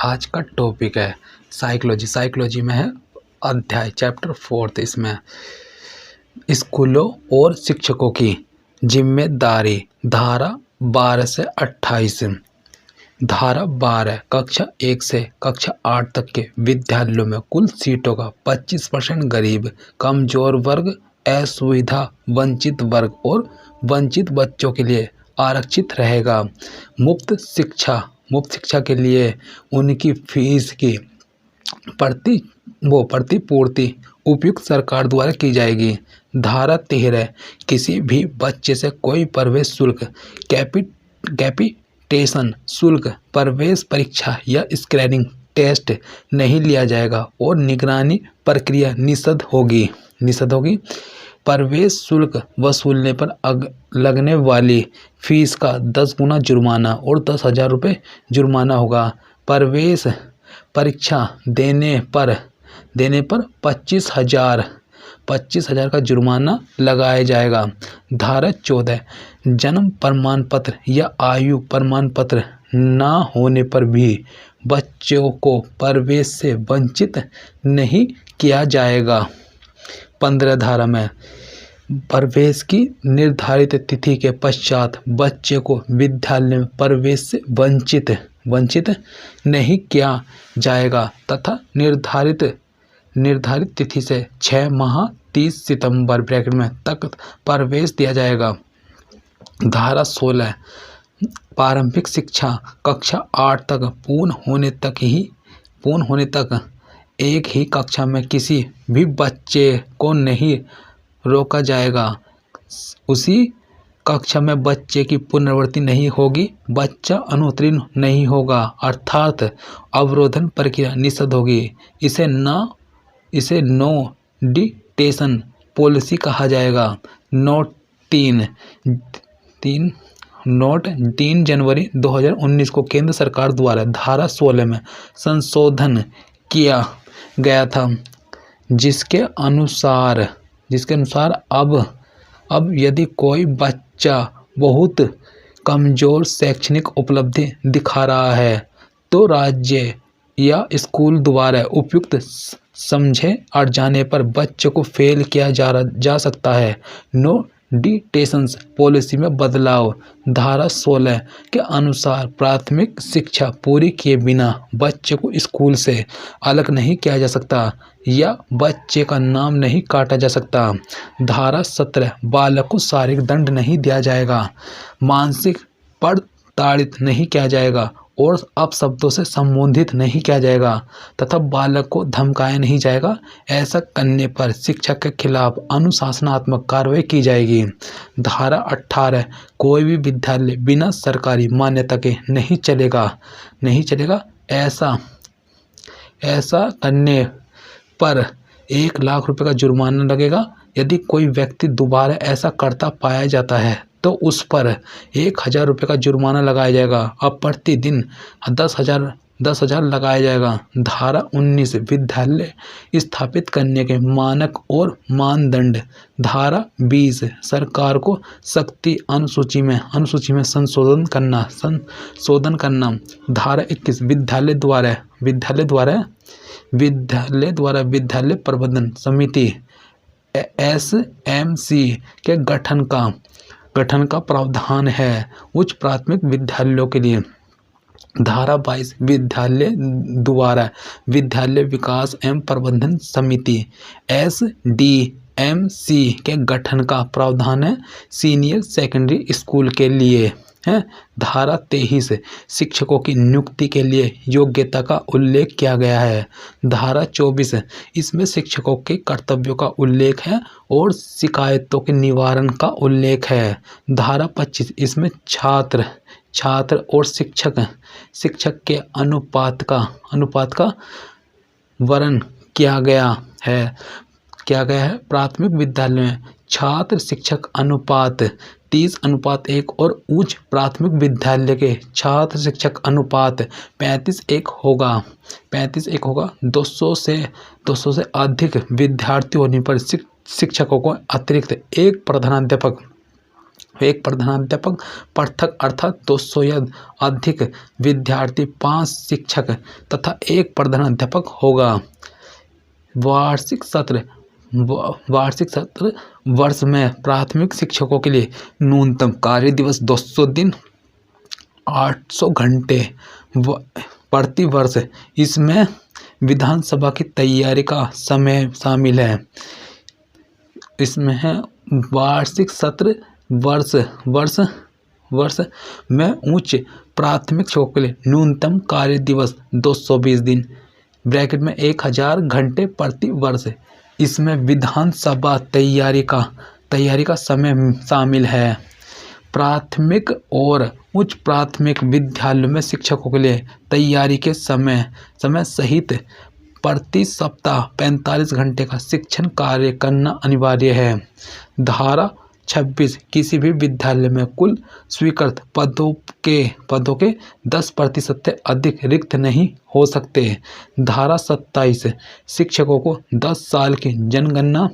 आज का टॉपिक है साइकोलॉजी। साइकोलॉजी में है अध्याय चैप्टर 4। इसमें स्कूलों और शिक्षकों की जिम्मेदारी धारा 12 से 28। धारा 12 कक्षा 1 से कक्षा 8 तक के विद्यालयों में कुल सीटों का 25% गरीब, कमजोर वर्ग, असुविधा वंचित वर्ग और वंचित बच्चों के लिए आरक्षित रहेगा। मुफ्त शिक्षा के लिए उनकी फीस की प्रतिपूर्ति उपयुक्त सरकार द्वारा की जाएगी। धारा 13 किसी भी बच्चे से कोई प्रवेश शुल्क, कैपिटेशन शुल्क, प्रवेश परीक्षा या स्क्रीनिंग टेस्ट नहीं लिया जाएगा और निगरानी प्रक्रिया निषिद्ध होगी। प्रवेश शुल्क वसूलने पर लगने वाली फीस का 10 गुना जुर्माना और 10,000 रुपये जुर्माना होगा। प्रवेश परीक्षा देने पर 25,000 का जुर्माना लगाया जाएगा। धारा 14 जन्म प्रमाण पत्र या आयु प्रमाण पत्र न होने पर भी बच्चों को प्रवेश से वंचित नहीं किया जाएगा। 15 धारा में प्रवेश की निर्धारित तिथि के पश्चात बच्चे को विद्यालय में प्रवेश से वंचित नहीं किया जाएगा तथा निर्धारित तिथि से 6 माह 30 सितंबर ब्रैकेट में तक प्रवेश दिया जाएगा। धारा 16 प्रारंभिक शिक्षा कक्षा 8 तक पूर्ण होने तक एक ही कक्षा में किसी भी बच्चे को नहीं रोका जाएगा। उसी कक्षा में बच्चे की पुनरावृत्ति नहीं होगी, बच्चा अनुत्तीर्ण नहीं होगा अर्थात अवरोधन प्रक्रिया निषिद्ध होगी। इसे नो डिटेशन पॉलिसी कहा जाएगा। नोट 3 जनवरी 2019 को केंद्र सरकार द्वारा धारा 16 में संशोधन किया गया था, जिसके अनुसार अब यदि कोई बच्चा बहुत कमजोर शैक्षणिक उपलब्धि दिखा रहा है तो राज्य या स्कूल द्वारा उपयुक्त समझे और जाने पर बच्चे को फेल किया जा सकता है। नो डिटेशंस पॉलिसी में बदलाव। धारा 16 के अनुसार प्राथमिक शिक्षा पूरी किए बिना बच्चे को स्कूल से अलग नहीं किया जा सकता या बच्चे का नाम नहीं काटा जा सकता। धारा 17 बालक को शारीरिक दंड नहीं दिया जाएगा, मानसिक प्रताड़ित नहीं किया जाएगा और अपशब्दों से संबोधित नहीं किया जाएगा तथा बालक को धमकाया नहीं जाएगा। ऐसा करने पर शिक्षक के खिलाफ अनुशासनात्मक कार्रवाई की जाएगी। धारा 18 कोई भी विद्यालय बिना सरकारी मान्यता के नहीं चलेगा। ऐसा करने पर 1 लाख रुपए का जुर्माना लगेगा। यदि कोई व्यक्ति दोबारा ऐसा करता पाया जाता है तो उस पर 1,000 रुपये का जुर्माना लगाया जाएगा और प्रतिदिन 10,000 लगाया जाएगा। धारा 19 विद्यालय स्थापित करने के मानक और मानदंड। धारा 20 सरकार को शक्ति अनुसूची में संशोधन करना। धारा 21 विद्यालय द्वारा विद्यालय प्रबंधन समिति SMC के गठन का प्रावधान है उच्च प्राथमिक विद्यालयों के लिए। धारा 22 विद्यालय द्वारा विद्यालय विकास एवं प्रबंधन समिति SDMC के गठन का प्रावधान है सीनियर सेकेंडरी स्कूल के लिए है। धारा 23 शिक्षकों की नियुक्ति के लिए योग्यता का उल्लेख किया गया है। धारा 24 इसमें शिक्षकों के कर्तव्यों का उल्लेख है और शिकायतों के निवारण का उल्लेख है। धारा 25 इसमें छात्र और शिक्षक के अनुपात का वर्णन किया गया है। प्राथमिक विद्यालय में छात्र शिक्षक अनुपात 30:1 और उच्च प्राथमिक विद्यालय के छात्र शिक्षक अनुपात 35:1 होगा। 200 से अधिक विद्यार्थी होने पर शिक्षकों को अतिरिक्त एक प्रधानाध्यापक एक प्रधानाध्यापक पृथक अर्थात 200 या अधिक विद्यार्थी, 5 शिक्षक तथा एक प्रधानाध्यापक होगा। वार्षिक सत्र वर्ष में प्राथमिक शिक्षकों के लिए न्यूनतम कार्य दिवस 200 दिन, 800 घंटे प्रति वर्ष। इसमें विधानसभा की तैयारी का समय शामिल है। इसमें है वार्षिक सत्र वर्ष में उच्च प्राथमिक शिक्षकों के लिए न्यूनतम कार्य दिवस 220 दिन ब्रैकेट में 1000 घंटे प्रति वर्ष। इसमें विधानसभा तैयारी का समय शामिल है। प्राथमिक और उच्च प्राथमिक विद्यालयों में शिक्षकों के लिए तैयारी के समय सहित प्रति सप्ताह 45 घंटे का शिक्षण कार्य करना अनिवार्य है। धारा 26 किसी भी विद्यालय में कुल स्वीकृत पदों के 10% से अधिक रिक्त नहीं हो सकते। धारा 27 शिक्षकों को 10 साल की जनगणना,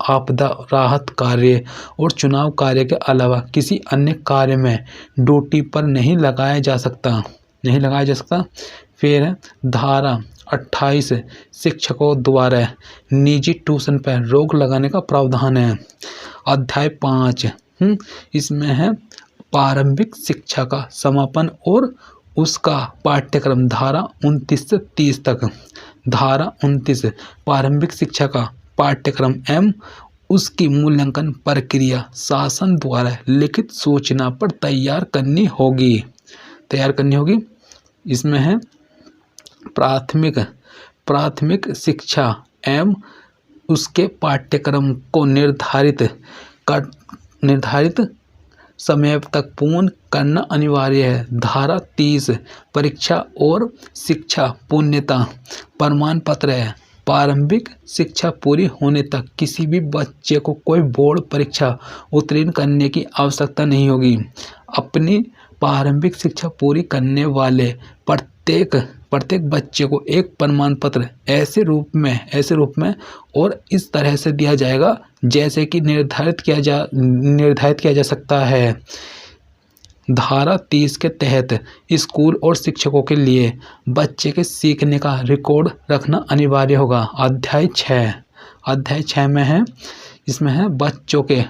आपदा राहत कार्य और चुनाव कार्य के अलावा किसी अन्य कार्य में ड्यूटी पर नहीं लगाया जा सकता। फिर धारा 28 शिक्षकों द्वारा निजी ट्यूशन पर रोक लगाने का प्रावधान है। अध्याय 5 इसमें है प्रारंभिक शिक्षा का समापन और उसका पाठ्यक्रम, धारा 29 से 30 तक। धारा 29 प्रारंभिक शिक्षा का पाठ्यक्रम एवं उसकी मूल्यांकन प्रक्रिया शासन द्वारा लिखित सूचना पर तैयार करनी होगी। इसमें है प्राथमिक शिक्षा एवं उसके पाठ्यक्रम को निर्धारित समय तक पूर्ण करना अनिवार्य है। धारा 30 परीक्षा और शिक्षा पूर्णता प्रमाण पत्र है। प्रारंभिक शिक्षा पूरी होने तक किसी भी बच्चे को कोई बोर्ड परीक्षा उत्तीर्ण करने की आवश्यकता नहीं होगी। अपनी प्रारंभिक शिक्षा पूरी करने वाले प्रत्येक बच्चे को एक प्रमाण पत्र ऐसे रूप में और इस तरह से दिया जाएगा जैसे कि निर्धारित किया जा सकता है। धारा 30 के तहत स्कूल और शिक्षकों के लिए बच्चे के सीखने का रिकॉर्ड रखना अनिवार्य होगा। अध्याय 6 में है, इसमें है बच्चों के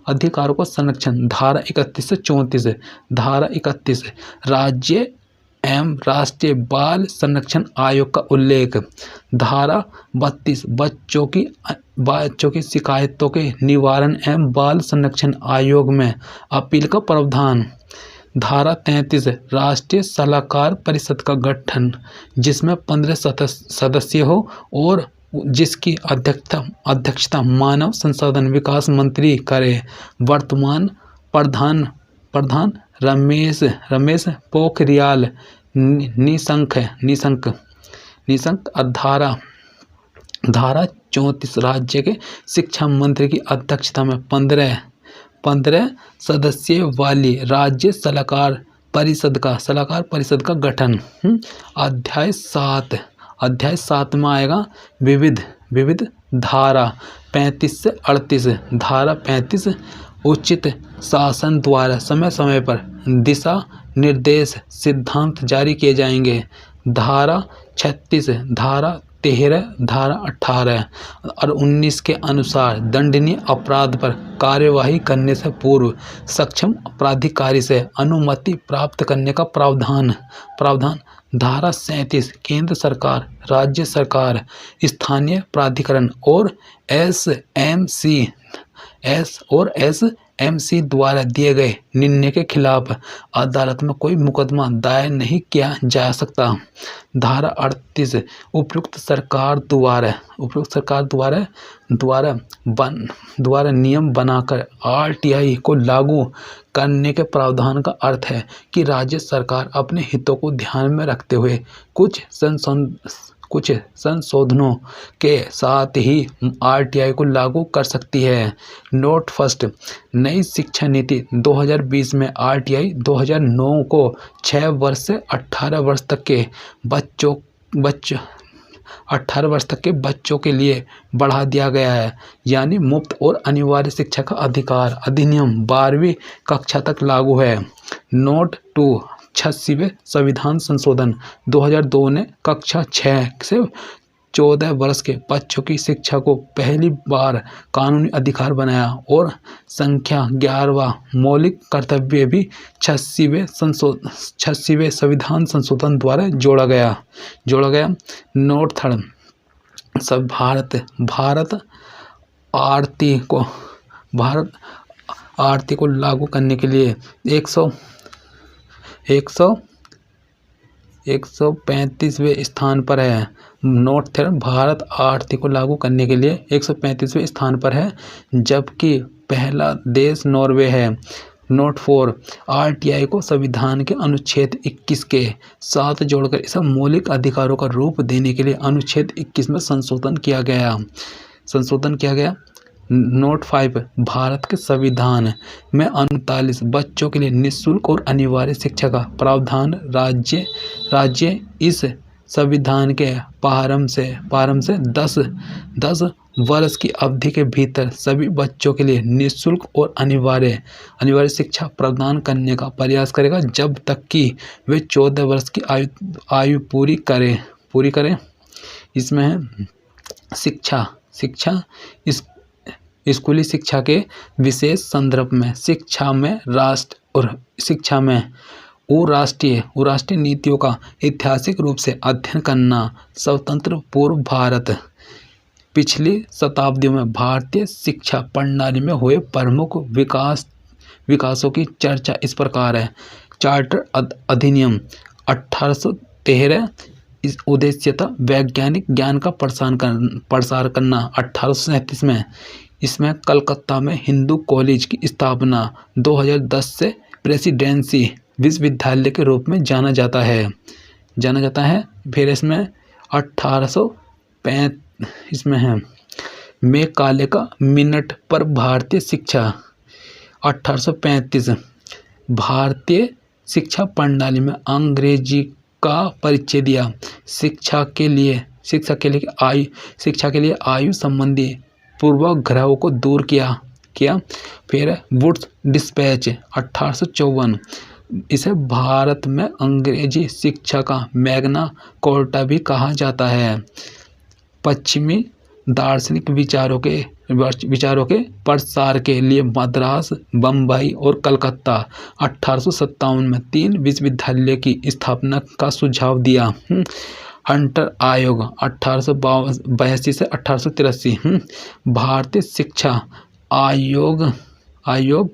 अधिकारों को संरक्षण, धारा 31 से 34। धारा 31 राज्य एवं राष्ट्रीय बाल संरक्षण आयोग का उल्लेख। धारा 32 बच्चों की शिकायतों के निवारण एवं बाल संरक्षण आयोग में अपील का प्रावधान। धारा 33 राष्ट्रीय सलाहकार परिषद का गठन, जिसमें 15 सदस्य हो और जिसकी अध्यक्षता मानव संसाधन विकास मंत्री करे। वर्तमान प्रधान रमेश पोखरियाल निशंक। धारा 34 राज्य के शिक्षा मंत्री की अध्यक्षता में 15 सदस्य वाली राज्य सलाहकार परिषद का गठन। अध्याय 7 में आएगा विविध धारा 35 से 38। धारा 35 उचित शासन द्वारा समय पर दिशा निर्देश सिद्धांत जारी किए जाएंगे। धारा 36, धारा 13, धारा 18 और 19 के अनुसार दंडनीय अपराध पर कार्यवाही करने से पूर्व सक्षम प्राधिकारी से अनुमति प्राप्त करने का प्रावधान। धारा 37 केंद्र सरकार, राज्य सरकार, स्थानीय प्राधिकरण और एसएमसी द्वारा दिए गए निर्णय के खिलाफ अदालत में कोई मुकदमा दायर नहीं किया जा सकता। धारा 38 उपयुक्त सरकार द्वारा नियम बनाकर आरटीआई को लागू करने के प्रावधान का अर्थ है कि राज्य सरकार अपने हितों को ध्यान में रखते हुए कुछ संशोधनों के साथ ही आरटीआई को लागू कर सकती है। नोट फर्स्ट, नई शिक्षा नीति 2020 में आरटीआई 2009 को 6 वर्ष से 18 वर्ष तक के 18 वर्ष तक के बच्चों के लिए बढ़ा दिया गया है, यानी मुफ्त और अनिवार्य शिक्षा का अधिकार अधिनियम 12वीं कक्षा तक लागू है। नोट 2 86वें संविधान संशोधन 2002 ने कक्षा 6 से 14 वर्ष के बच्चों की शिक्षा को पहली बार कानूनी अधिकार बनाया और संख्या 11वां मौलिक कर्तव्य भी 86वें संविधान संशोधन द्वारा जोड़ा गया। नोट 3 सब भारत आरती को लागू करने के लिए 135वें स्थान पर है। नोट 3 भारत आरती को लागू करने के लिए 135वें स्थान पर है, जबकि पहला देश नॉर्वे है। नोट 4 आरटीआई को संविधान के अनुच्छेद 21 के साथ जोड़कर इसे मौलिक अधिकारों का रूप देने के लिए अनुच्छेद 21 में संशोधन किया गया। नोट 5 भारत के संविधान में 39 बच्चों के लिए निःशुल्क और अनिवार्य शिक्षा का प्रावधान राज्य इस संविधान के प्रारंभ से 10 वर्ष की अवधि के भीतर सभी बच्चों के लिए निःशुल्क और अनिवार्य शिक्षा प्रदान करने का प्रयास करेगा जब तक कि वे 14 वर्ष की आयु पूरी करें। इसमें है शिक्षा स्कूली शिक्षा के विशेष संदर्भ में शिक्षा में राष्ट्रीय नीतियों का ऐतिहासिक रूप से अध्ययन करना। स्वतंत्र पूर्व भारत पिछली शताब्दियों में भारतीय शिक्षा प्रणाली में हुए प्रमुख विकासों की चर्चा इस प्रकार है। चार्टर अधिनियम 1813 इस उद्देश्य था वैज्ञानिक ज्ञान का प्रसार करना। 1837 में इसमें कलकत्ता में हिंदू कॉलेज की स्थापना 2010 से प्रेसिडेंसी विश्वविद्यालय के रूप में जाना जाता है। फिर इसमें 1835 इसमें है मैं काले का मिनट पर भारतीय शिक्षा। 1835 भारतीय शिक्षा प्रणाली में अंग्रेजी का परिचय दिया। शिक्षा के लिए आयु संबंधी पूर्वाग्रहों को दूर किया। फिर वुड्स डिस्पैच 1854 इसे भारत में अंग्रेजी शिक्षा का मैग्ना कार्टा भी कहा जाता है। पश्चिमी दार्शनिक विचारों के प्रसार के लिए मद्रास, बम्बई और कलकत्ता 1857 में 3 विश्वविद्यालय की स्थापना का सुझाव दिया। हंटर आयोग 1882 से 1883 भारतीय शिक्षा आयोग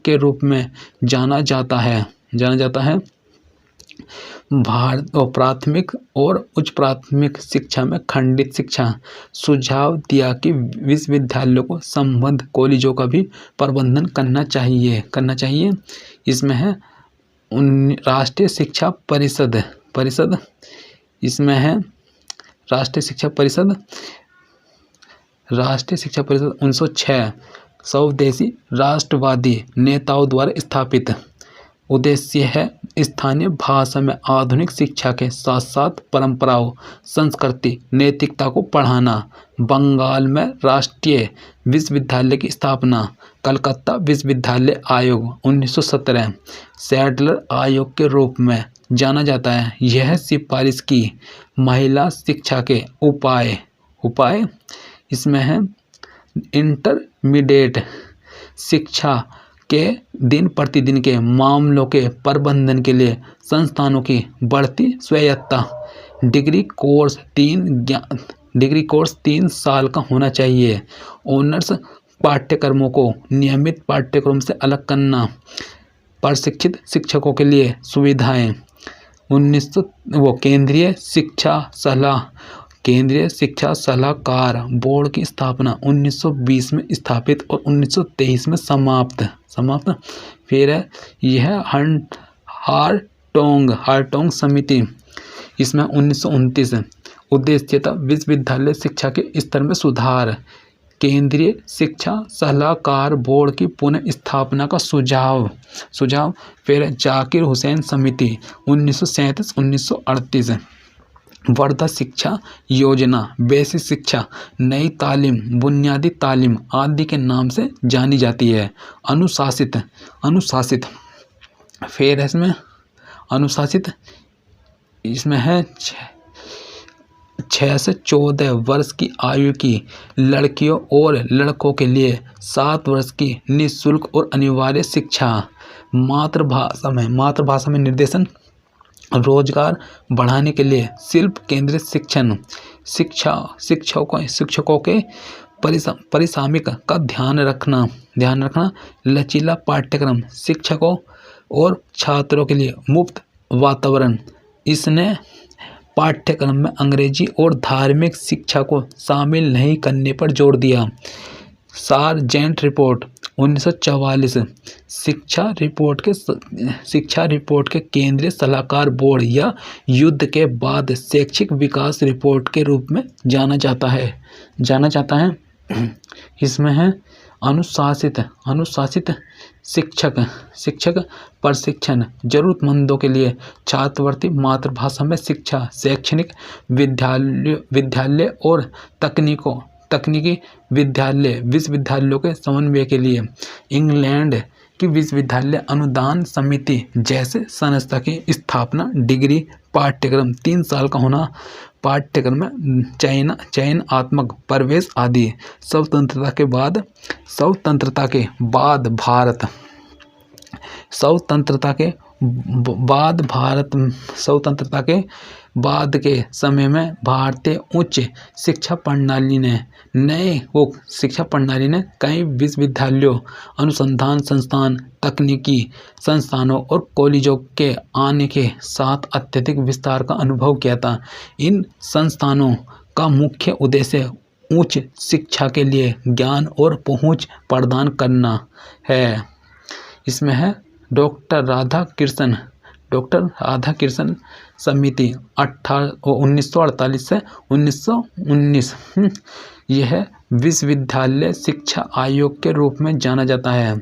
के रूप में जाना जाता है। भारत और प्राथमिक और उच्च प्राथमिक शिक्षा में खंडित शिक्षा सुझाव दिया कि विश्वविद्यालयों को संबद्ध कॉलेजों का भी प्रबंधन करना चाहिए। इसमें है राष्ट्रीय शिक्षा परिषद इसमें है राष्ट्रीय शिक्षा परिषद 1906 स्वदेशी राष्ट्रवादी नेताओं द्वारा स्थापित। उद्देश्य है स्थानीय भाषा में आधुनिक शिक्षा के साथ साथ परंपराओं, संस्कृति, नैतिकता को पढ़ाना। बंगाल में राष्ट्रीय विश्वविद्यालय की स्थापना। कलकत्ता विश्वविद्यालय आयोग 1917 सैडलर आयोग के रूप में जाना जाता है। यह सिफारिश की महिला शिक्षा के उपाय इसमें है इंटरमीडिएट शिक्षा के दिन प्रतिदिन के मामलों के प्रबंधन के लिए संस्थानों की बढ़ती स्वायत्तता। डिग्री कोर्स 3 साल का होना चाहिए। ऑनर्स पाठ्यक्रमों को नियमित पाठ्यक्रम से अलग करना। प्रशिक्षित शिक्षकों के लिए सुविधाएं। केंद्रीय शिक्षा सलाहकार बोर्ड की स्थापना 1920 में स्थापित और 1923 में समाप्त। फिर है यह हारटोंग समिति इसमें 1929 उद्देश्य था विश्वविद्यालय शिक्षा के स्तर में सुधार। केंद्रीय शिक्षा सलाहकार बोर्ड की पुनः स्थापना का सुझाव। फिर जाकिर हुसैन समिति 1937-1938 वर्धा शिक्षा योजना, बेसिक शिक्षा, नई तालीम, बुनियादी तालीम आदि के नाम से जानी जाती है। अनुशासित अनुशासित फिर इसमें अनुशासित इसमें है 6 से 14 वर्ष की आयु की लड़कियों और लड़कों के लिए 7 वर्ष की निःशुल्क और अनिवार्य शिक्षा। मातृभाषा में निर्देशन, रोजगार बढ़ाने के लिए शिल्प केंद्रित शिक्षण, शिक्षकों के परिसामिक का ध्यान रखना, लचीला पाठ्यक्रम, शिक्षकों और छात्रों के लिए मुफ्त वातावरण। इसने पाठ्यक्रम में अंग्रेजी और धार्मिक शिक्षा को शामिल नहीं करने पर जोर दिया। सार्जेंट रिपोर्ट 1944 शिक्षा रिपोर्ट के केंद्रीय सलाहकार बोर्ड या युद्ध के बाद शैक्षिक विकास रिपोर्ट के रूप में जाना जाता है। इसमें है अनुशासित शिक्षक प्रशिक्षण, जरूरतमंदों के लिए छात्रवृत्ति, मातृभाषा में शिक्षा, शैक्षणिक विद्यालय और तकनीकी विश्वविद्यालयों के समन्वय के लिए इंग्लैंड की विश्वविद्यालय अनुदान समिति जैसे संस्था की स्थापना। डिग्री पाठ्यक्रम 3 साल का होना, पाठ्यक्रम में चयनात्मक प्रवेश आदि। स्वतंत्रता के बाद के समय में भारतीय उच्च शिक्षा प्रणाली ने कई विश्वविद्यालयों, अनुसंधान संस्थान, तकनीकी संस्थानों और कॉलेजों के आने के साथ अत्यधिक विस्तार का अनुभव किया था। इन संस्थानों का मुख्य उद्देश्य उच्च शिक्षा के लिए ज्ञान और पहुंच प्रदान करना है। इसमें है डॉक्टर राधाकृष्णन समिति 1948 से 1919। यह विश्वविद्यालय शिक्षा आयोग के रूप में जाना जाता है।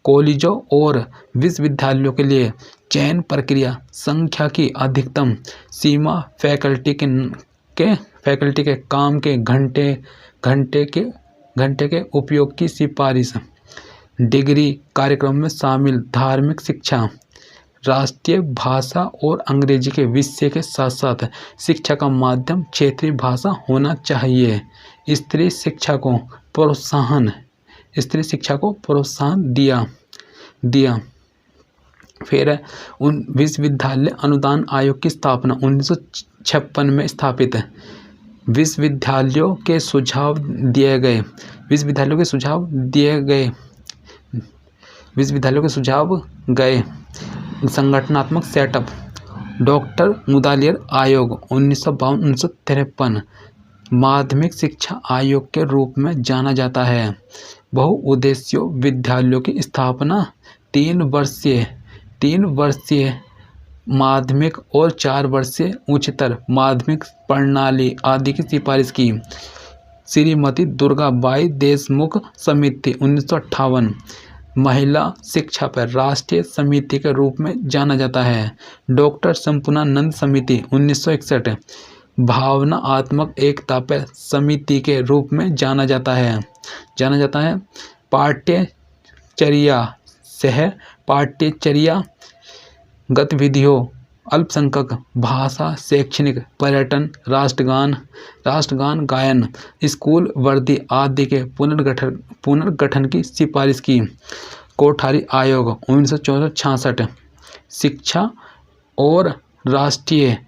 कॉलेजों और विश्वविद्यालयों के लिए चयन प्रक्रिया, संख्या की अधिकतम सीमा, फैकल्टी के काम के घंटे के उपयोग की सिफारिश। डिग्री कार्यक्रम में शामिल धार्मिक शिक्षा, राष्ट्रीय भाषा और अंग्रेजी के विषय के साथ साथ शिक्षा का माध्यम क्षेत्रीय भाषा होना चाहिए। स्त्री शिक्षा को प्रोत्साहन दिया। फिर विश्वविद्यालय अनुदान आयोग की स्थापना 1956 में स्थापित। विश्वविद्यालयों के सुझाव गए संगठनात्मक सेटअप। डॉक्टर मुदालियर आयोग 1952-1953 माध्यमिक शिक्षा आयोग के रूप में जाना जाता है। बहुउद्देशीय विद्यालयों की स्थापना, 3 वर्षीय माध्यमिक और 4 वर्षीय उच्चतर माध्यमिक प्रणाली आदि की सिफारिश की। श्रीमती दुर्गाबाई देशमुख समिति 1958 महिला शिक्षा पर राष्ट्रीय समिति के रूप में जाना जाता है। डॉक्टर संपूर्णानंद समिति 1961 भावनात्मक एकता पर समिति के रूप में जाना जाता है। पाठ्यचर्या गतिविधियों, अल्पसंख्यक भाषा, शैक्षणिक, पर्यटन, राष्ट्रगान गायन, स्कूल वर्दी आदि के पुनर्गठन की सिफारिश की। कोठारी आयोग 1966 शिक्षा और राष्ट्रीय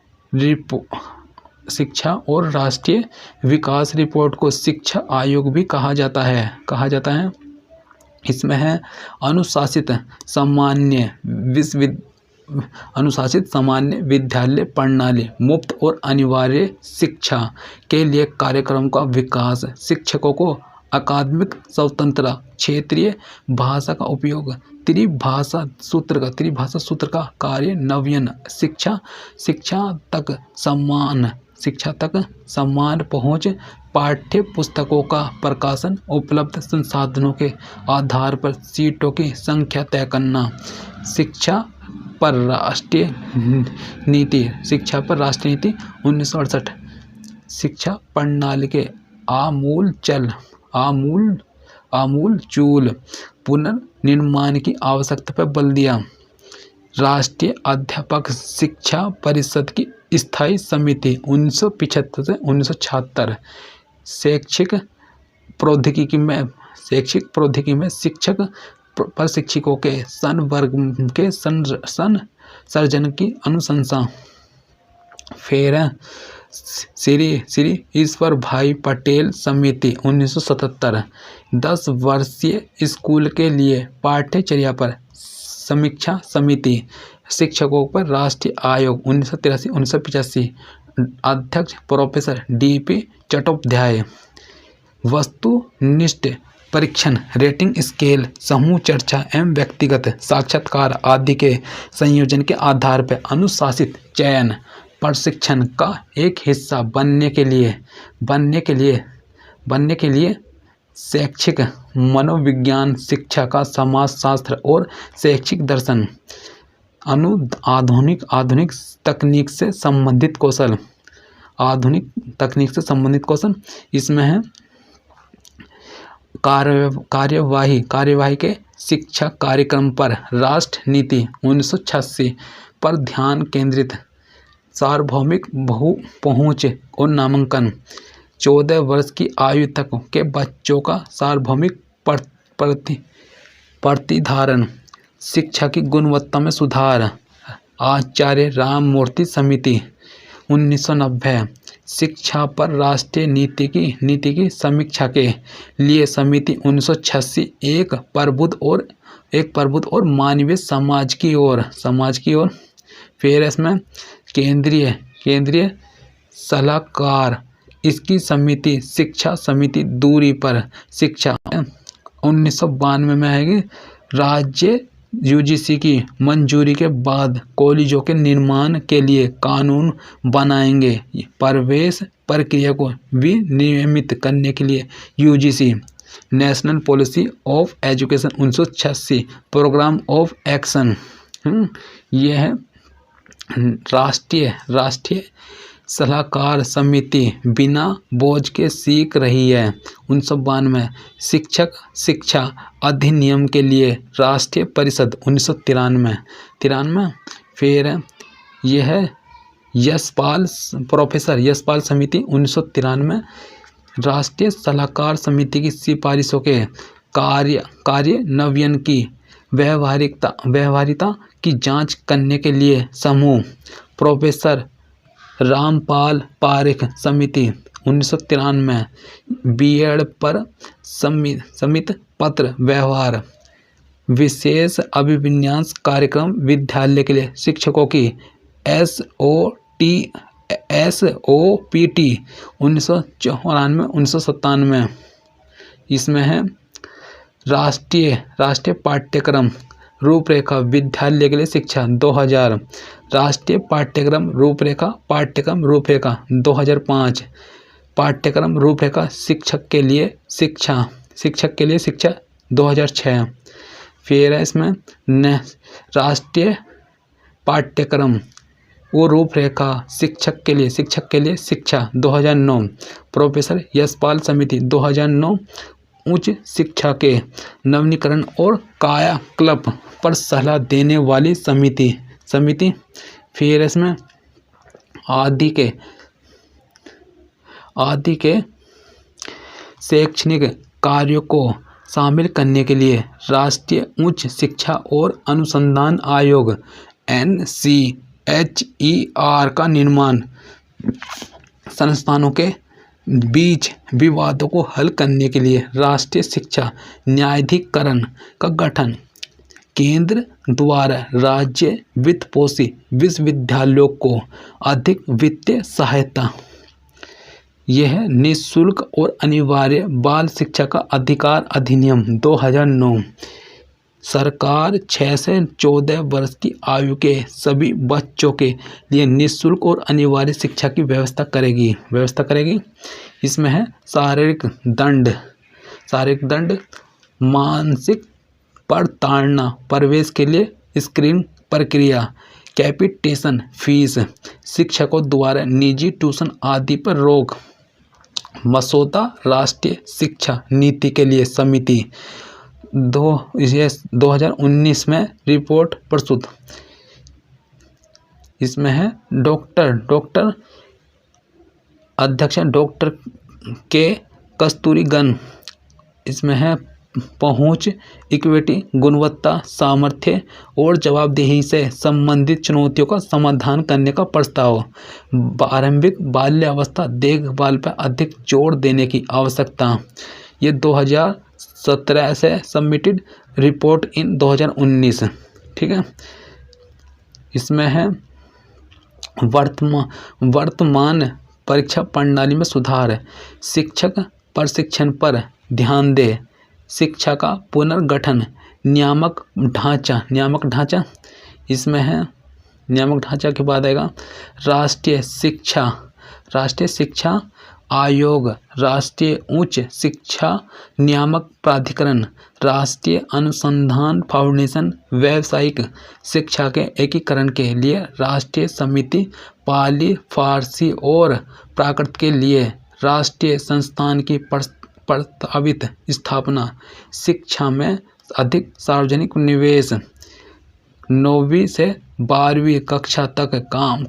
विकास रिपोर्ट को शिक्षा आयोग भी कहा जाता है। इसमें है अनुशासित सामान्य विद्यालय प्रणाली, मुफ्त और अनिवार्य शिक्षा के लिए कार्यक्रम का विकास, शिक्षकों को अकादमिक स्वतंत्रता, क्षेत्रीय भाषा का उपयोग, त्रिभाषा सूत्र का कार्य, नवीन शिक्षा तक समान पहुँच, पाठ्य पुस्तकों का प्रकाशन, उपलब्ध संसाधनों के आधार पर सीटों की संख्या तय करना, शिक्षा पर राष्ट्रीय नीति 1968। शिक्षा प्रणाली के आमूलचूल पुनर्निर्माण की आवश्यकता पर बल दिया। राष्ट्रीय अध्यापक शिक्षा परिषद की स्थायी समिति 1975 से 1976। शैक्षिक प्रौद्योगिकी में शिक्षक प्रशिक्षकों के संवर्ग के सर्जन की अनुशंसा। फिर श्री ईश्वर भाई पटेल समिति 1977। 10 वर्षीय स्कूल के लिए पाठ्यचर्या पर समीक्षा समिति। शिक्षकों पर राष्ट्रीय आयोग 1983-1985। अध्यक्ष प्रोफेसर DP चट्टोपाध्याय। वस्तुनिष्ठ परीक्षण, रेटिंग स्केल, समूह चर्चा एवं व्यक्तिगत साक्षात्कार आदि के संयोजन के आधार पर अनुशासित चयन प्रशिक्षण का एक हिस्सा बनने के लिए शैक्षिक मनोविज्ञान, शिक्षा का समाजशास्त्र और शैक्षिक दर्शन, आधुनिक तकनीक से संबंधित कौशल इसमें है। कार्यवाही के शिक्षा कार्यक्रम पर राष्ट्र नीति 1986 पर ध्यान केंद्रित। सार्वभौमिक पहुंच और नामांकन। 14 वर्ष की आयु तक के बच्चों का सार्वभौमिक प्रतिधारण। शिक्षा की गुणवत्ता में सुधार। आचार्य राममूर्ति समिति 1990। शिक्षा पर राष्ट्रीय नीति की समीक्षा के लिए समिति 1986। एक प्रबुद्ध और मानवीय समाज की ओर। फिर इसमें केंद्रीय सलाहकार इसकी समिति शिक्षा समिति दूरी पर शिक्षा 1992 में आएगी। राज्य UGC की मंजूरी के बाद कॉलेजों के निर्माण के लिए कानून बनाएंगे। प्रवेश प्रक्रिया को विनियमित करने के लिए UGC national policy of education 1986 program of action. यह है राष्ट्रीय सलाहकार समिति बिना बोझ के सीख रही है। 1992 शिक्षक शिक्षा अधिनियम के लिए राष्ट्रीय परिषद 1993। फिर यह है प्रोफेसर यशपाल समिति 1993। राष्ट्रीय सलाहकार समिति की सिफारिशों के कार्यान्वयन की व्यवहारिकता की जांच करने के लिए समूह। प्रोफेसर रामपाल पारेख समिति 1993। B.Ed पर समित पत्र व्यवहार। विशेष अभिविन्यास कार्यक्रम विद्यालय के लिए शिक्षकों की SOPT 1994-1997। इसमें है राष्ट्रीय पाठ्यक्रम रूपरेखा विद्यालय के लिए शिक्षा 2000। राष्ट्रीय पाठ्यक्रम रूपरेखा 2005। पाठ्यक्रम रूपरेखा शिक्षक के लिए शिक्षा 2006। फिर है इसमें राष्ट्रीय पाठ्यक्रम वो रूपरेखा शिक्षक के लिए शिक्षा 2009। प्रोफेसर यशपाल समिति 2009 उच्च शिक्षा के नवीनीकरण और कायाकल्प पर सलाह देने वाली समिति। फिर इसमें आदि के शैक्षणिक कार्यों को शामिल करने के लिए राष्ट्रीय उच्च शिक्षा और अनुसंधान आयोग NCHER का निर्माण। संस्थानों के बीच विवादों को हल करने के लिए राष्ट्रीय शिक्षा न्यायाधिकरण का गठन। केंद्र द्वारा राज्य वित्तपोषित विश्वविद्यालयों को अधिक वित्तीय सहायता। यह निःशुल्क और अनिवार्य बाल शिक्षा का अधिकार अधिनियम 2009। सरकार 6 से 14 वर्ष की आयु के सभी बच्चों के लिए निःशुल्क और अनिवार्य शिक्षा की व्यवस्था करेगी। इसमें है शारीरिक दंड, मानसिक प्रताड़ना, प्रवेश के लिए स्क्रीनिंग प्रक्रिया, कैपिटेशन फीस, शिक्षकों द्वारा निजी ट्यूशन आदि पर रोक, मसौदा राष्ट्रीय शिक्षा नीति के लिए समिति 2019 में रिपोर्ट प्रस्तुत। इसमें है डॉक्टर अध्यक्ष डॉक्टर के कस्तूरीरंगन। इसमें है पहुंच, इक्विटी, गुणवत्ता, सामर्थ्य और जवाबदेही से संबंधित चुनौतियों का समाधान करने का प्रस्ताव। आरंभिक बाल्यावस्था देखभाल पर अधिक जोर देने की आवश्यकता। ये 2017 से सबमिटेड रिपोर्ट इन 2019। ठीक है। इसमें है वर्तमान परीक्षा प्रणाली में सुधार, शिक्षक प्रशिक्षण पर ध्यान दे, शिक्षा का पुनर्गठन, नियामक ढांचा। इसमें है नियामक ढांचा के बाद आएगा राष्ट्रीय शिक्षा आयोग, राष्ट्रीय उच्च शिक्षा नियामक प्राधिकरण, राष्ट्रीय अनुसंधान फाउंडेशन, व्यावसायिक शिक्षा के एकीकरण के लिए राष्ट्रीय समिति, पाली, फारसी और प्राकृत के लिए राष्ट्रीय संस्थान की प्रस्तावित स्थापना, शिक्षा में अधिक सार्वजनिक निवेश, 9वीं से 12वीं कक्षा तक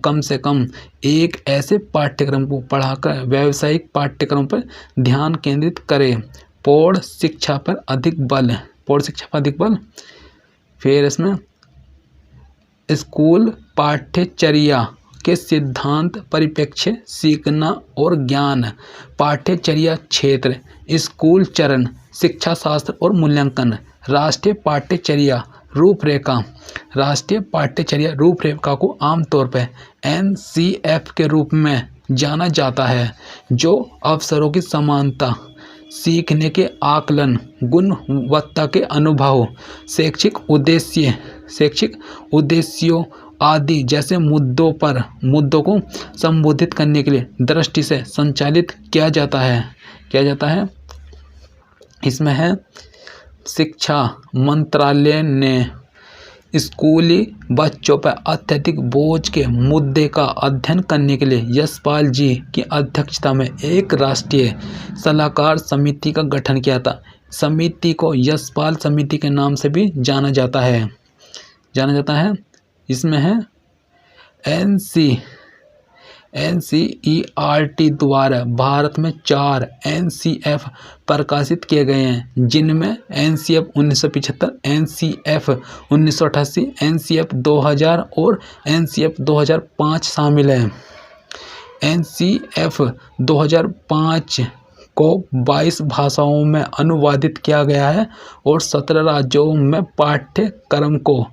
कम से कम एक ऐसे पाठ्यक्रम को पढ़ाकर व्यावसायिक पाठ्यक्रम पर ध्यान केंद्रित करें, प्रौढ़ शिक्षा पर अधिक बल। फिर इसमें स्कूल पाठ्यचर्या के सिद्धांत, परिप्रेक्ष्य, सीखना और ज्ञान, पाठ्यचर्या क्षेत्र, स्कूल चरण, शिक्षा शास्त्र और मूल्यांकन, राष्ट्रीय पाठ्यचर्या रूपरेखा को आमतौर पर NCF के रूप में जाना जाता है, जो अवसरों की समानता, सीखने के आकलन, गुणवत्ता के अनुभव, शैक्षिक उद्देश्यों आदि जैसे मुद्दों को संबोधित करने के लिए दृष्टि से संचालित किया जाता है। इसमें है शिक्षा मंत्रालय ने स्कूली बच्चों पर अत्यधिक बोझ के मुद्दे का अध्ययन करने के लिए यशपाल जी की अध्यक्षता में एक राष्ट्रीय सलाहकार समिति का गठन किया था। समिति को यशपाल समिति के नाम से भी जाना जाता है। इसमें है NCERT द्वारा भारत में 4 NCF प्रकाशित किए गए हैं, जिनमें NCF 1975, NCF 1988, NCF 2000 और NCF 2005 शामिल है। NCF 2005 को 22 भाषाओं में अनुवादित किया गया है और 17 राज्यों में पाठ्यक्रम को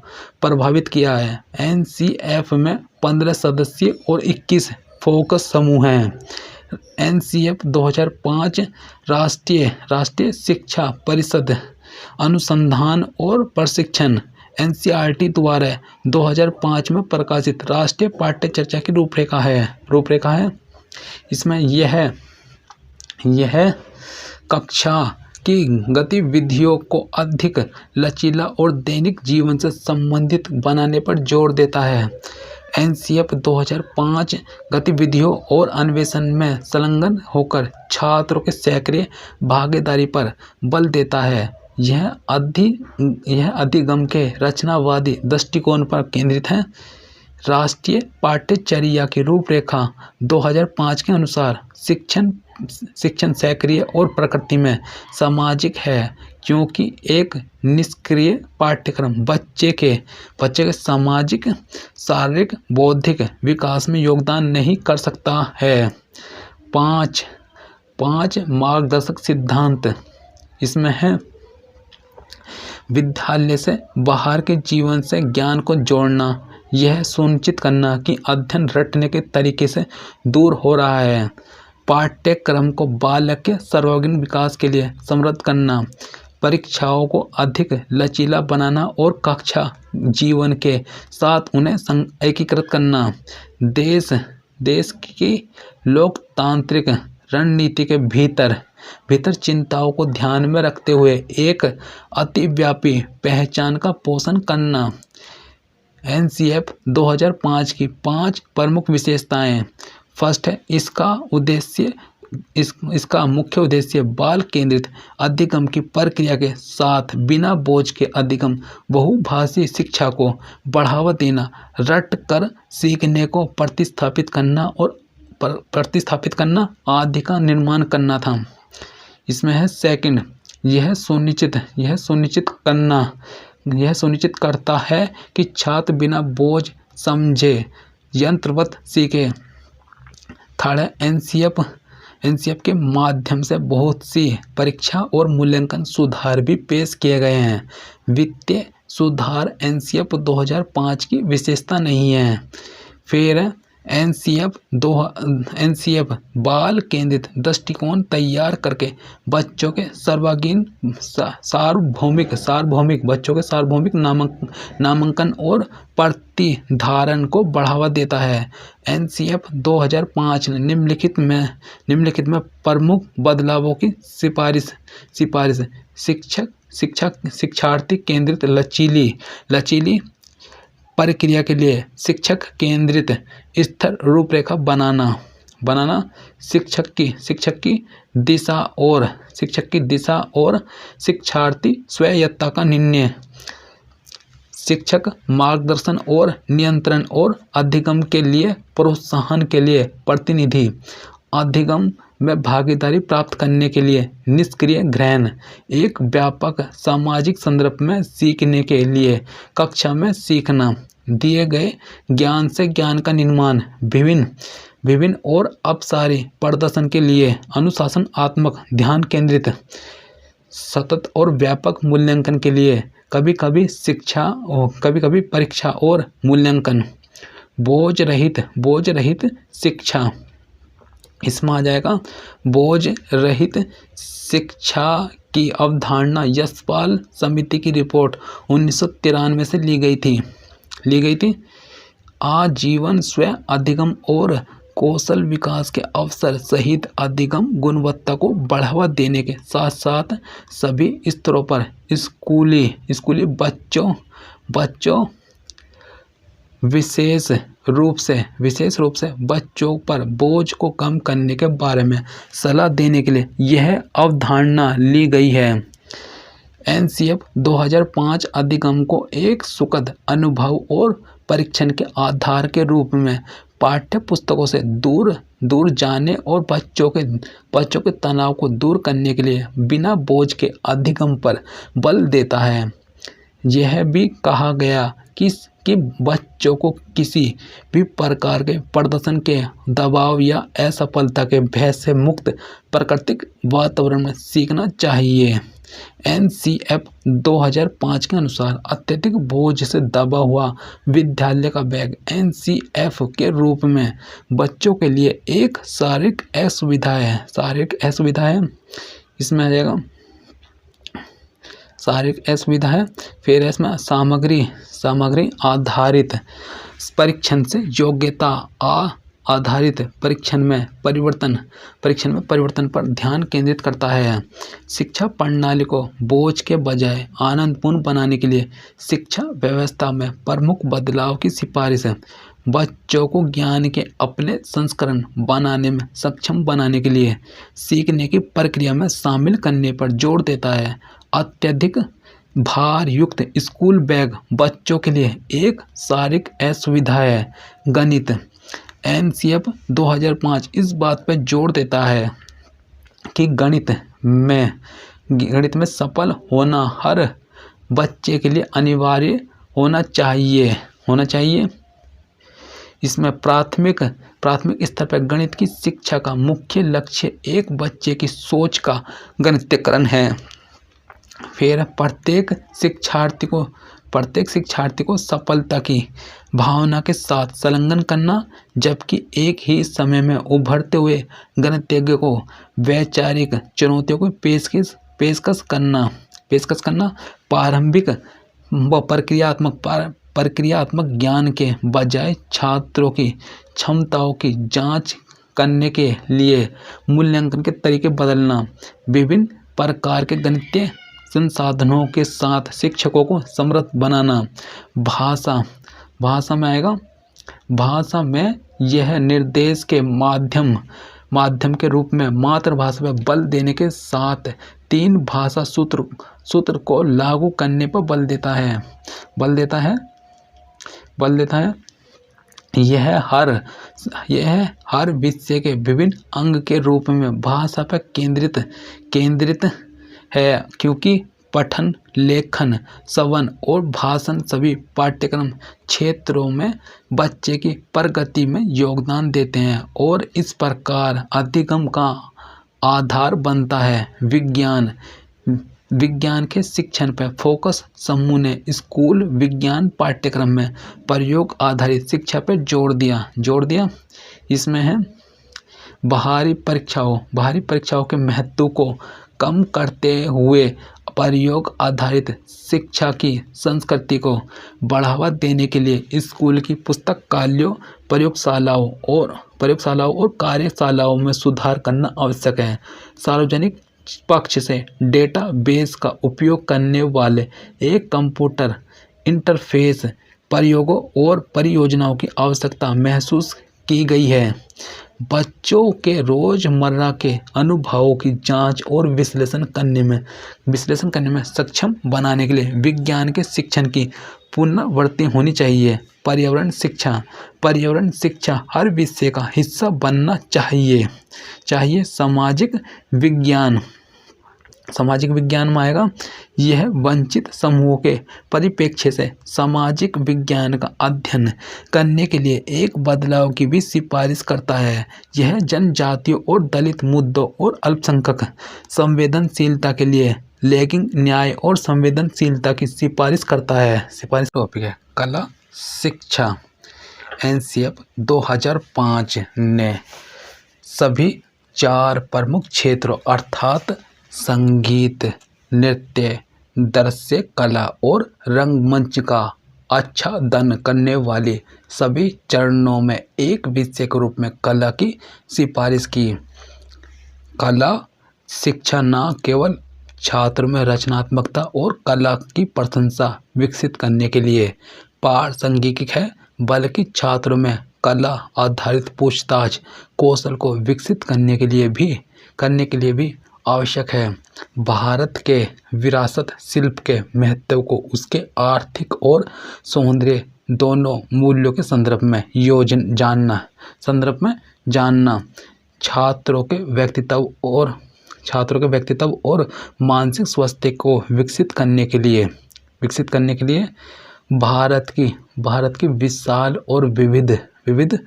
प्रभावित किया है। NCF में 15 सदस्य और 21 फोकस समूह हैं। NCF 2005 राष्ट्रीय शिक्षा परिषद अनुसंधान और प्रशिक्षण NCERT द्वारा 2005 में प्रकाशित राष्ट्रीय पाठ्यचर्या की रूपरेखा है। इसमें यह कक्षा की गतिविधियों को अधिक लचीला और दैनिक जीवन से संबंधित बनाने पर जोर देता है। NCF 2005 गतिविधियों और अन्वेषण में संलग्न होकर छात्रों के सक्रिय भागीदारी पर बल देता है। यह अधिगम के रचनावादी दृष्टिकोण पर केंद्रित है। राष्ट्रीय पाठ्यचर्या की रूपरेखा 2005 के अनुसार शिक्षण सक्रिय और प्रकृति में सामाजिक है, क्योंकि एक निष्क्रिय पाठ्यक्रम बच्चे के सामाजिक, शारीरिक, बौद्धिक विकास में योगदान नहीं कर सकता है। 5 मार्गदर्शक सिद्धांत। इसमें है विद्यालय से बाहर के जीवन से ज्ञान को जोड़ना, यह सुनिश्चित करना कि अध्ययन रटने के तरीके से दूर हो रहा है, पाठ्यक्रम को बालक के सर्वांगीण विकास के लिए समृद्ध करना, परीक्षाओं को अधिक लचीला बनाना और कक्षा जीवन के साथ उन्हें एकीकृत करना, देश की लोकतांत्रिक रणनीति के भीतर चिंताओं को ध्यान में रखते हुए एक अतिव्यापी पहचान का पोषण करना, एनसीएफ 2005 की 5 प्रमुख विशेषताएं। फर्स्ट है इसका मुख्य उद्देश्य बाल केंद्रित अधिगम की प्रक्रिया के साथ बिना बोझ के अधिगम बहुभाषी शिक्षा को बढ़ावा देना, रट कर सीखने को प्रतिस्थापित करना आदि का निर्माण करना था। इसमें है सेकंड, यह सुनिश्चित करता है कि छात्र बिना बोझ समझे यंत्रवत सीखे। थर्ड है एनसीएफ के माध्यम से बहुत सी परीक्षा और मूल्यांकन सुधार भी पेश किए गए हैं। वित्तीय सुधार एनसीएफ 2005 की विशेषता नहीं है। फिर एनसीएफ बाल केंद्रित दृष्टिकोण तैयार करके बच्चों के सार्वभौमिक नामांकन और प्रतिधारण को बढ़ावा देता है। एनसीएफ 2005 ने निम्नलिखित में प्रमुख बदलावों की सिफारिश शिक्षार्थी केंद्रित लचीली प्रक्रिया के लिए शिक्षक केंद्रित स्थिर रूपरेखा बनाना, शिक्षक की दिशा और शिक्षार्थी स्वायत्तता का निर्णय, शिक्षक मार्गदर्शन और नियंत्रण और अधिगम के लिए प्रोत्साहन के लिए प्रतिनिधि, अधिगम में भागीदारी प्राप्त करने के लिए निष्क्रिय ग्रहण, एक व्यापक सामाजिक संदर्भ में सीखने के लिए कक्षा में सीखना, दिए गए ज्ञान से ज्ञान का निर्माण, विभिन्न और अपसारी प्रदर्शन के लिए अनुशासनात्मक ध्यान केंद्रित, सतत और व्यापक मूल्यांकन के लिए कभी कभी परीक्षा और मूल्यांकन, बोझ रहित शिक्षा। इसमें आ जाएगा बोझ रहित शिक्षा की अवधारणा यशपाल समिति की रिपोर्ट 1993 से ली गई थी। आजीवन स्व अधिगम और कौशल विकास के अवसर सहित अधिगम गुणवत्ता को बढ़ावा देने के साथ साथ सभी स्तरों पर स्कूली बच्चों विशेष रूप से बच्चों पर बोझ को कम करने के बारे में सलाह देने के लिए यह अवधारणा ली गई है। एनसीएफ 2005 अधिगम को एक सुखद अनुभव और परीक्षण के आधार के रूप में पाठ्य पुस्तकों से दूर जाने और बच्चों के तनाव को दूर करने के लिए बिना बोझ के अधिगम पर बल देता है। यह भी कहा गया कि बच्चों को किसी भी प्रकार के प्रदर्शन के दबाव या असफलता के भय से मुक्त प्राकृतिक वातावरण में सीखना चाहिए। एनसीएफ 2005 के अनुसार अत्यधिक बोझ से दबा हुआ विद्यालय का बैग एनसीएफ के रूप में बच्चों के लिए एक शारीरिक असुविधा है। इसमें आ जाएगा शारीरिक असुविधा है। फिर इसमें सामग्री आधारित परीक्षण से योग्यता आधारित परीक्षण में परिवर्तन पर ध्यान केंद्रित करता है। शिक्षा प्रणाली को बोझ के बजाय आनंदपूर्ण बनाने के लिए शिक्षा व्यवस्था में प्रमुख बदलाव की सिफारिश है। बच्चों को ज्ञान के अपने संस्करण बनाने में सक्षम बनाने के लिए सीखने की प्रक्रिया में शामिल करने पर जोर देता है। अत्यधिक भार युक्त स्कूल बैग बच्चों के लिए एक शारीरिक असुविधा है। गणित एनसीएफ 2005 इस बात पर जोर देता है कि गणित में सफल होना हर बच्चे के लिए अनिवार्य होना चाहिए। इसमें प्राथमिक स्तर पर गणित की शिक्षा का मुख्य लक्ष्य एक बच्चे की सोच का गणितीकरण है। फिर प्रत्येक शिक्षार्थी को सफलता की भावना के साथ संलग्न करना, जबकि एक ही समय में उभरते हुए गणितज्ञ को वैचारिक चुनौतियों को पेशकश करना प्रारंभिक व प्रक्रियात्मक ज्ञान के बजाय छात्रों की क्षमताओं की जांच करने के लिए मूल्यांकन के तरीके बदलना, विभिन्न प्रकार के गणितीय संसाधनों के साथ शिक्षकों को समर्थ बनाना, भाषा में आएगा, भाषा में यह निर्देश के माध्यम के रूप में मातृभाषा पर बल देने के साथ 3 भाषा सूत्र को लागू करने पर बल देता है। यह हर विषय के विभिन्न अंग के रूप में भाषा पर केंद्रित है, क्योंकि पठन, लेखन, श्रवण और भाषण सभी पाठ्यक्रम क्षेत्रों में बच्चे की प्रगति में योगदान देते हैं और इस प्रकार अधिगम का आधार बनता है। विज्ञान के शिक्षण पर फोकस समूह ने स्कूल विज्ञान पाठ्यक्रम में प्रयोग आधारित शिक्षा पर जोर दिया। इसमें है बाहरी परीक्षाओं के महत्व को कम करते हुए प्रयोग आधारित शिक्षा की संस्कृति को बढ़ावा देने के लिए स्कूल की पुस्तकालयों, प्रयोगशालाओं और कार्यशालाओं में सुधार करना आवश्यक है। सार्वजनिक पक्ष से डेटाबेस का उपयोग करने वाले एक कंप्यूटर इंटरफेस प्रयोगों और परियोजनाओं की आवश्यकता महसूस की गई है। बच्चों के रोजमर्रा के अनुभवों की जांच और विश्लेषण करने में सक्षम बनाने के लिए विज्ञान के शिक्षण की पुनरावृत्ति होनी चाहिए। पर्यावरण शिक्षा हर विषय का हिस्सा बनना चाहिए। सामाजिक विज्ञान में आएगा, यह वंचित समूहों के परिप्रेक्ष्य से सामाजिक विज्ञान का अध्ययन करने के लिए एक बदलाव की भी सिफारिश करता है। यह जनजातियों और दलित मुद्दों और अल्पसंख्यक संवेदनशीलता के लिए लैंगिक न्याय और संवेदनशीलता की सिफारिश करता है। टॉपिक है कला शिक्षा। एनसीएफ 2005 ने सभी 4 प्रमुख क्षेत्रों अर्थात संगीत, नृत्य, दृश्य कला और रंगमंच का आच्छादन करने वाले सभी चरणों में एक विषय के रूप में कला की सिफारिश की। कला शिक्षा न केवल छात्र में रचनात्मकता और कला की प्रशंसा विकसित करने के लिए प्रासंगिक है, बल्कि छात्रों में कला आधारित पूछताछ कौशल को विकसित करने के लिए भी आवश्यक है। भारत के विरासत शिल्प के महत्व को उसके आर्थिक और सौंदर्य दोनों मूल्यों के संदर्भ में जानना छात्रों के व्यक्तित्व और मानसिक स्वास्थ्य को विकसित करने के लिए भारत की विशाल और विविध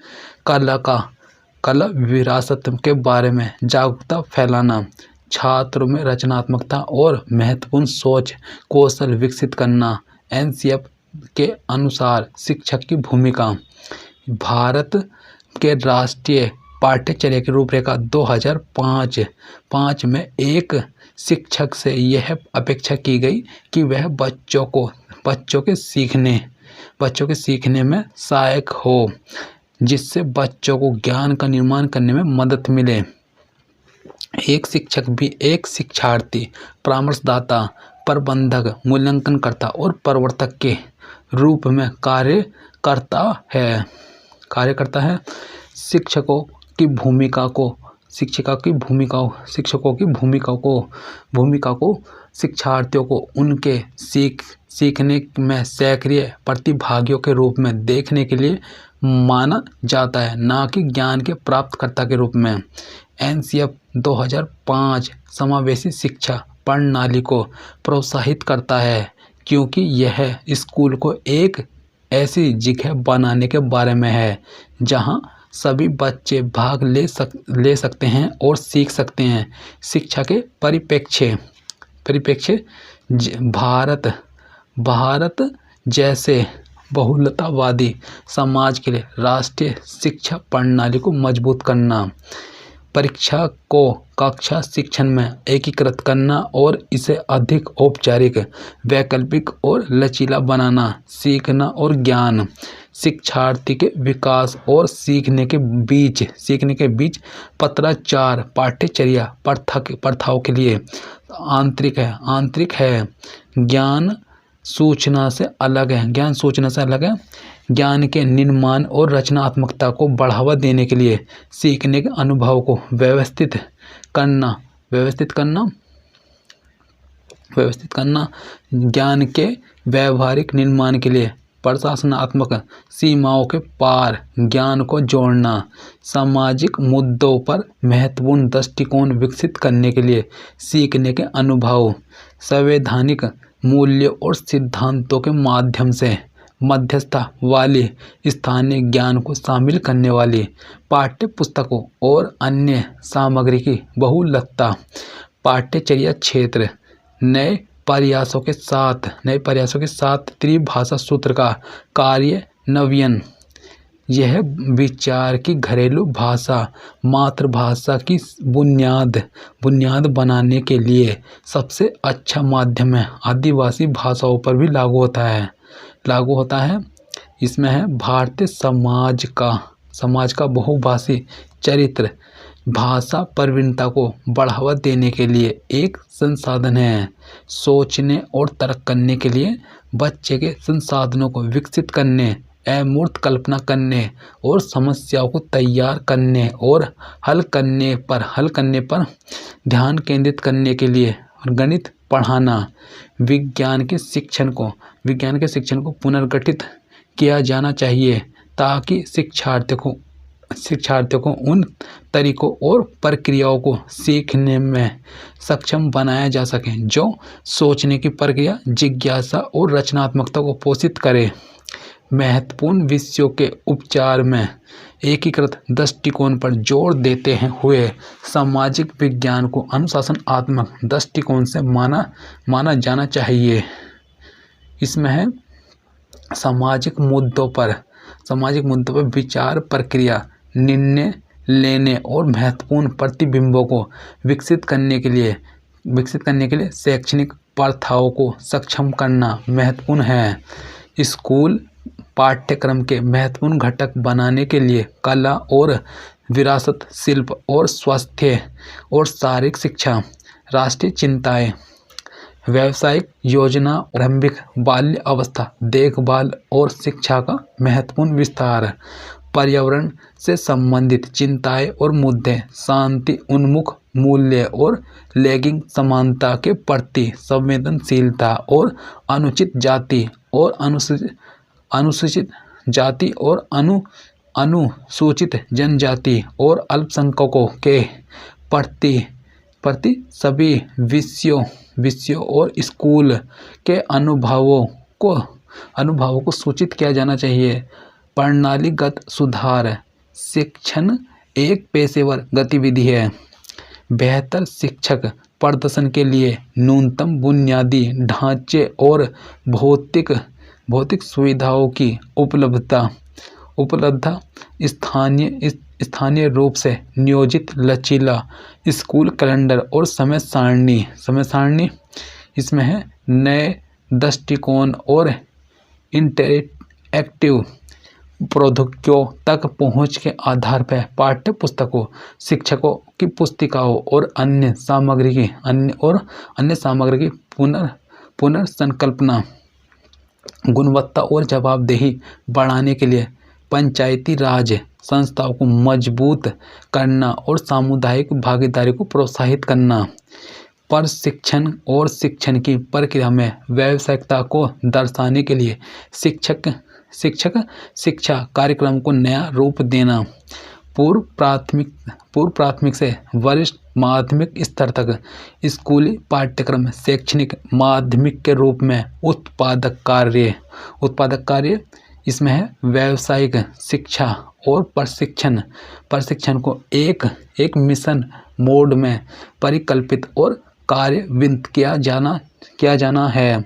कला विरासत के बारे में जागरूकता फैलाना, छात्रों में रचनात्मकता और महत्वपूर्ण सोच कौशल विकसित करना। एनसीएफ के अनुसार शिक्षक की भूमिका। भारत के राष्ट्रीय पाठ्यचर्या की रूपरेखा 2005 में एक शिक्षक से यह अपेक्षा की गई कि वह बच्चों के सीखने में सहायक हो, जिससे बच्चों को ज्ञान का निर्माण करने में मदद मिले। एक शिक्षक भी एक शिक्षार्थी, परामर्शदाता, प्रबंधक, मूल्यांकनकर्ता और प्रवर्तक के रूप में कार्य करता है। शिक्षकों की भूमिका को शिक्षार्थियों को उनके सीखने में सक्रिय प्रतिभागियों के रूप में देखने के लिए माना जाता है, न कि ज्ञान के प्राप्तकर्ता के रूप में। एनसीएफ 2005 समावेशी शिक्षा प्रणाली को प्रोत्साहित करता है, क्योंकि यह स्कूल को एक ऐसी जगह बनाने के बारे में है जहां सभी बच्चे भाग ले सकते हैं और सीख सकते हैं। शिक्षा के परिप्रेक्ष्य भारत जैसे बहुलतावादी समाज के लिए राष्ट्रीय शिक्षा प्रणाली को मजबूत करना, परीक्षा को कक्षा शिक्षण में एकीकृत करना और इसे अधिक औपचारिक, वैकल्पिक और लचीला बनाना, सीखना और ज्ञान, शिक्षार्थी के विकास और सीखने के बीच पत्राचार पाठ्यचर्या प्रथाओं के लिए आंतरिक है। ज्ञान सूचना से अलग है, ज्ञान सूचना से अलग है। ज्ञान के निर्माण और रचनात्मकता को बढ़ावा देने के लिए सीखने के अनुभव को करना व्यवस्थित करना, ज्ञान के व्यावहारिक निर्माण के लिए प्रशासनात्मक सीमाओं के पार ज्ञान को जोड़ना, सामाजिक मुद्दों पर महत्वपूर्ण दृष्टिकोण विकसित करने के लिए सीखने के अनुभव, संवैधानिक मूल्यों और सिद्धांतों के माध्यम से मध्यस्थता वाली स्थानीय ज्ञान को शामिल करने वाली पाठ्य पुस्तकों और अन्य सामग्री की बहुलकता, पाठ्यचर्या क्षेत्र नए प्रयासों के साथ त्रिभाषा सूत्र का कार्यान्वयन। यह विचार की घरेलू भाषा मातृभाषा की बुनियाद बनाने के लिए सबसे अच्छा माध्यम है। आदिवासी भाषाओं पर भी लागू होता है। इसमें है भारतीय समाज का बहुभाषी चरित्र भाषा प्रवीणता को बढ़ावा देने के लिए एक संसाधन है। सोचने और तर्क करने के लिए बच्चे के संसाधनों को विकसित करने, अमूर्त कल्पना करने और समस्याओं को तैयार करने और हल करने पर ध्यान केंद्रित करने के लिए गणित पढ़ाना, विज्ञान के शिक्षण को पुनर्गठित किया जाना चाहिए ताकि शिक्षार्थियों को उन तरीकों और प्रक्रियाओं को सीखने में सक्षम बनाया जा सके जो सोचने की प्रक्रिया, जिज्ञासा और रचनात्मकता को पोषित करे। महत्वपूर्ण विषयों के उपचार में एकीकृत दृष्टिकोण पर जोर देते हुए सामाजिक विज्ञान को अनुशासनात्मक दृष्टिकोण से माना जाना चाहिए। इसमें है सामाजिक मुद्दों पर विचार प्रक्रिया, निर्णय लेने और महत्वपूर्ण प्रतिबिंबों को विकसित करने के लिए शैक्षणिक प्रथाओं को सक्षम करना महत्वपूर्ण है। स्कूल पाठ्यक्रम के महत्वपूर्ण घटक बनाने के लिए कला और विरासत, शिल्प और स्वास्थ्य और शारीरिक शिक्षा, राष्ट्रीय चिंताएं, व्यावसायिक योजना, प्रारंभिक बाल्य अवस्था देखभाल और शिक्षा का महत्वपूर्ण विस्तार, पर्यावरण से संबंधित चिंताएं और मुद्दे, शांति उन्मुख मूल्य और लैंगिक समानता के प्रति संवेदनशीलता और अनुसूचित जाति और अनुसूचित जनजाति और अल्पसंख्यकों के प्रति सभी विषयों और स्कूल के अनुभवों को सूचित किया जाना चाहिए। प्रणालीगत सुधार, शिक्षण एक पेशेवर गतिविधि है। बेहतर शिक्षक प्रदर्शन के लिए न्यूनतम बुनियादी ढांचे और भौतिक सुविधाओं की उपलब्धता, स्थानीय रूप से नियोजित लचीला स्कूल कैलेंडर और समय सारणी। इसमें है नए दृष्टिकोण और इंटरैक्टिव प्रौद्योगिकियों तक पहुंच के आधार पर पाठ्य पुस्तकों, शिक्षकों की पुस्तिकाओं और अन्य सामग्री की पुनर्संकल्पना, गुणवत्ता और जवाबदेही बढ़ाने के लिए पंचायती राज संस्थाओं को मजबूत करना और सामुदायिक भागीदारी को प्रोत्साहित करना, प्रशिक्षण और शिक्षण की प्रक्रिया में व्यावसायिकता को दर्शाने के लिए शिक्षक शिक्षा कार्यक्रम को नया रूप देना, पूर्व प्राथमिक से वरिष्ठ माध्यमिक स्तर तक स्कूली पाठ्यक्रम शैक्षणिक माध्यमिक के रूप में उत्पादक कार्य। इसमें है व्यावसायिक शिक्षा और प्रशिक्षण को एक मिशन मोड में परिकल्पित और कार्यान्वित किया जाना है।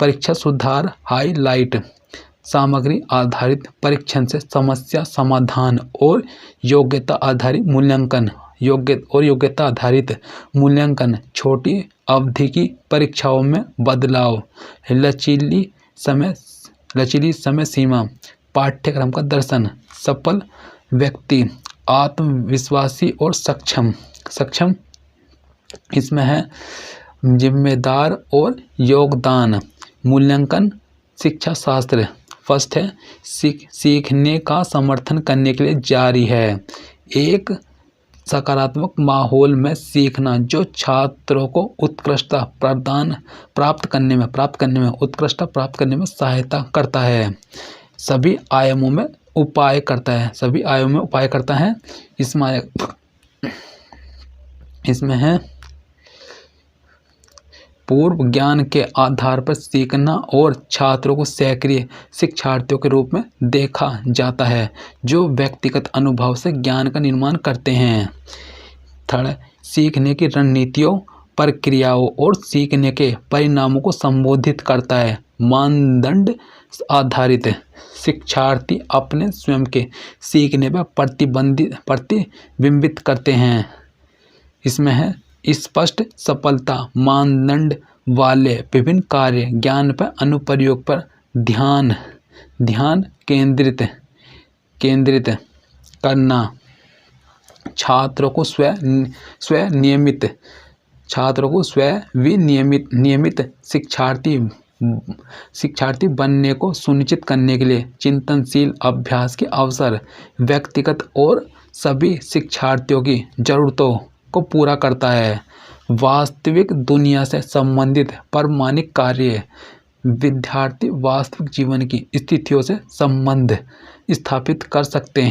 परीक्षा सुधार, हाईलाइट सामग्री आधारित परीक्षण से समस्या समाधान और योग्यता आधारित छोटी अवधि की परीक्षाओं में बदलाव, लचीली समय सीमा, पाठ्यक्रम का दर्शन, सफल व्यक्ति आत्मविश्वासी और सक्षम। इसमें है जिम्मेदार और योगदान, मूल्यांकन शिक्षा शास्त्र। फर्स्ट है सीखने का समर्थन करने के लिए जारी है। एक सकारात्मक माहौल में सीखना जो छात्रों को उत्कृष्टता प्राप्त करने में सहायता करता है। सभी आयामों में उपाय करता है। इसमें है पूर्व ज्ञान के आधार पर सीखना और छात्रों को सक्रिय शिक्षार्थियों के रूप में देखा जाता है जो व्यक्तिगत अनुभव से ज्ञान का निर्माण करते हैं। थर्ड, सीखने की रणनीतियों, प्रक्रियाओं और सीखने के परिणामों को संबोधित करता है। मानदंड आधारित शिक्षार्थी अपने स्वयं के सीखने पर प्रतिबिंबित करते हैं। इसमें है स्पष्ट सफलता मानदंड वाले विभिन्न कार्य ज्ञान पर अनुप्रयोग पर ध्यान केंद्रित करना। छात्रों को नियमित शिक्षार्थी बनने को सुनिश्चित करने के लिए चिंतनशील अभ्यास के अवसर व्यक्तिगत और सभी शिक्षार्थियों की जरूरतों को पूरा करता है। वास्तविक दुनिया से संबंधित प्रामाणिक कार्य विद्यार्थी वास्तविक जीवन की स्थितियों से संबंध स्थापित कर सकते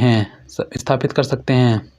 हैं।